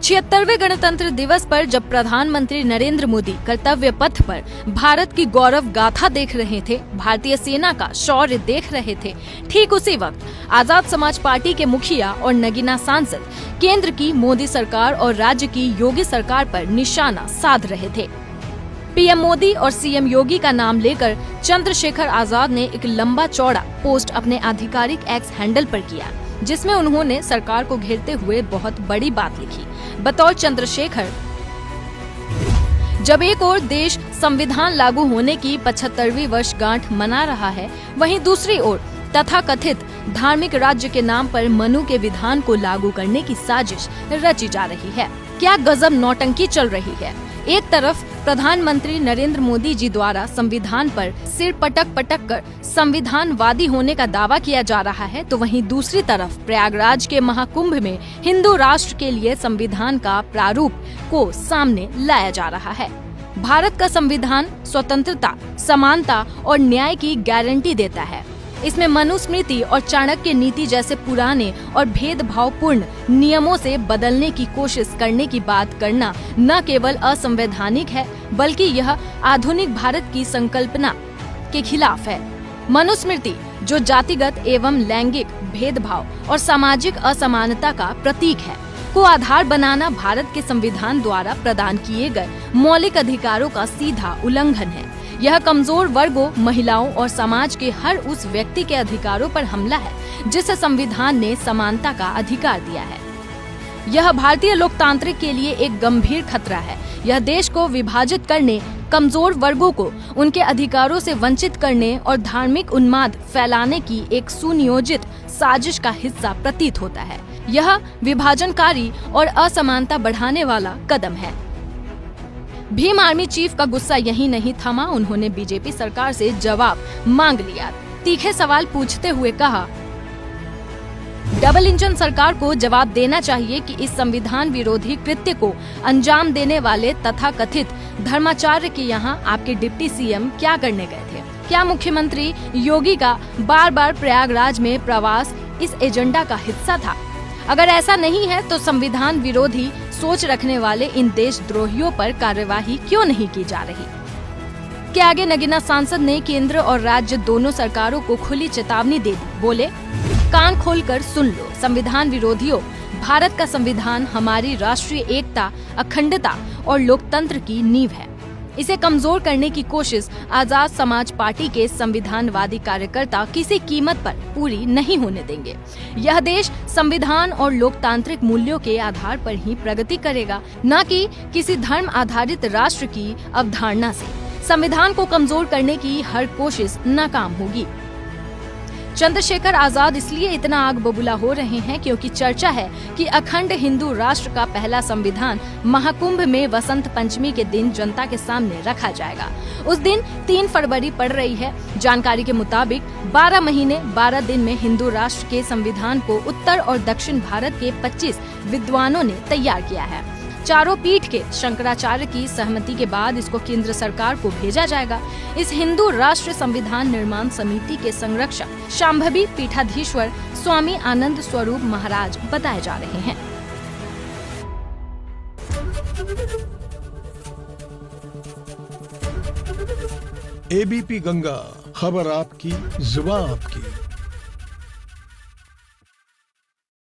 76वें गणतंत्र दिवस पर जब प्रधानमंत्री नरेंद्र मोदी कर्तव्य पथ पर भारत की गौरव गाथा देख रहे थे, भारतीय सेना का शौर्य देख रहे थे, ठीक उसी वक्त आजाद समाज पार्टी के मुखिया और नगीना सांसद केंद्र की मोदी सरकार और राज्य की योगी सरकार पर निशाना साध रहे थे। पीएम मोदी और सीएम योगी का नाम लेकर चंद्रशेखर आजाद ने एक लंबा चौड़ा पोस्ट अपने आधिकारिक एक्स हैंडल पर किया, जिसमें उन्होंने सरकार को घेरते हुए बहुत बड़ी बात लिखी। बतौर चंद्रशेखर, जब एक ओर देश संविधान लागू होने की 75वीं वर्षगांठ मना रहा है, वहीं दूसरी ओर तथाकथित धार्मिक राज्य के नाम पर मनु के विधान को लागू करने की साजिश रची जा रही है। क्या गजब नौटंकी चल रही है। एक तरफ प्रधानमंत्री नरेंद्र मोदी जी द्वारा संविधान पर सिर पटक पटक कर संविधानवादी होने का दावा किया जा रहा है, तो वहीं दूसरी तरफ प्रयागराज के महाकुंभ में हिंदू राष्ट्र के लिए संविधान का प्रारूप को सामने लाया जा रहा है। भारत का संविधान स्वतंत्रता, समानता और न्याय की गारंटी देता है। इसमें मनुस्मृति और चाणक्य नीति जैसे पुराने और भेदभावपूर्ण नियमों से बदलने की कोशिश करने की बात करना न केवल असंवैधानिक है, बल्कि यह आधुनिक भारत की संकल्पना के खिलाफ है। मनुस्मृति, जो जातिगत एवं लैंगिक भेदभाव और सामाजिक असमानता का प्रतीक है, को आधार बनाना भारत के संविधान द्वारा प्रदान किए गए मौलिक अधिकारों का सीधा उल्लंघन है। यह कमजोर वर्गों, महिलाओं और समाज के हर उस व्यक्ति के अधिकारों पर हमला है जिसे संविधान ने समानता का अधिकार दिया है। यह भारतीय लोकतांत्रिक के लिए एक गंभीर खतरा है। यह देश को विभाजित करने, कमजोर वर्गों को उनके अधिकारों से वंचित करने और धार्मिक उन्माद फैलाने की एक सुनियोजित साजिश का हिस्सा प्रतीत होता है। यह विभाजनकारी और असमानता बढ़ाने वाला कदम है। भीम आर्मी चीफ का गुस्सा यहीं नहीं थमा, उन्होंने बीजेपी सरकार से जवाब मांग लिया। तीखे सवाल पूछते हुए कहा, डबल इंजन सरकार को जवाब देना चाहिए कि इस संविधान विरोधी कृत्य को अंजाम देने वाले तथाकथित धर्माचार्य के यहाँ आपके डिप्टी सीएम क्या करने गए थे? क्या मुख्यमंत्री योगी का बार बार प्रयागराज में प्रवास इस एजेंडा का हिस्सा था? अगर ऐसा नहीं है तो संविधान विरोधी सोच रखने वाले इन देशद्रोहियों पर कार्यवाही क्यों नहीं की जा रही? के आगे नगीना सांसद ने केंद्र और राज्य दोनों सरकारों को खुली चेतावनी दे दी। बोले, कान खोलकर सुन लो संविधान विरोधियों, भारत का संविधान हमारी राष्ट्रीय एकता, अखंडता और लोकतंत्र की नींव है। इसे कमजोर करने की कोशिश आजाद समाज पार्टी के संविधानवादी कार्यकर्ता किसी कीमत पर पूरी नहीं होने देंगे। यह देश संविधान और लोकतांत्रिक मूल्यों के आधार पर ही प्रगति करेगा, न कि किसी धर्म आधारित राष्ट्र की अवधारणा से। संविधान को कमजोर करने की हर कोशिश नाकाम होगी। चंद्रशेखर आजाद इसलिए इतना आग बबूला हो रहे हैं क्योंकि चर्चा है कि अखंड हिंदू राष्ट्र का पहला संविधान महाकुंभ में वसंत पंचमी के दिन जनता के सामने रखा जाएगा। उस दिन 3 फरवरी पड़ रही है। जानकारी के मुताबिक 12 महीने 12 दिन में हिंदू राष्ट्र के संविधान को उत्तर और दक्षिण भारत के 25 विद्वानों ने तैयार किया है। चारों पीठ के शंकराचार्य की सहमति के बाद इसको केंद्र सरकार को भेजा जाएगा। इस हिंदू राष्ट्र संविधान निर्माण समिति के संरक्षक शांभवी पीठाधीश्वर स्वामी आनंद स्वरूप महाराज बताए जा रहे हैं। एबीपी गंगा, खबर आपकी, जुबान आपकी।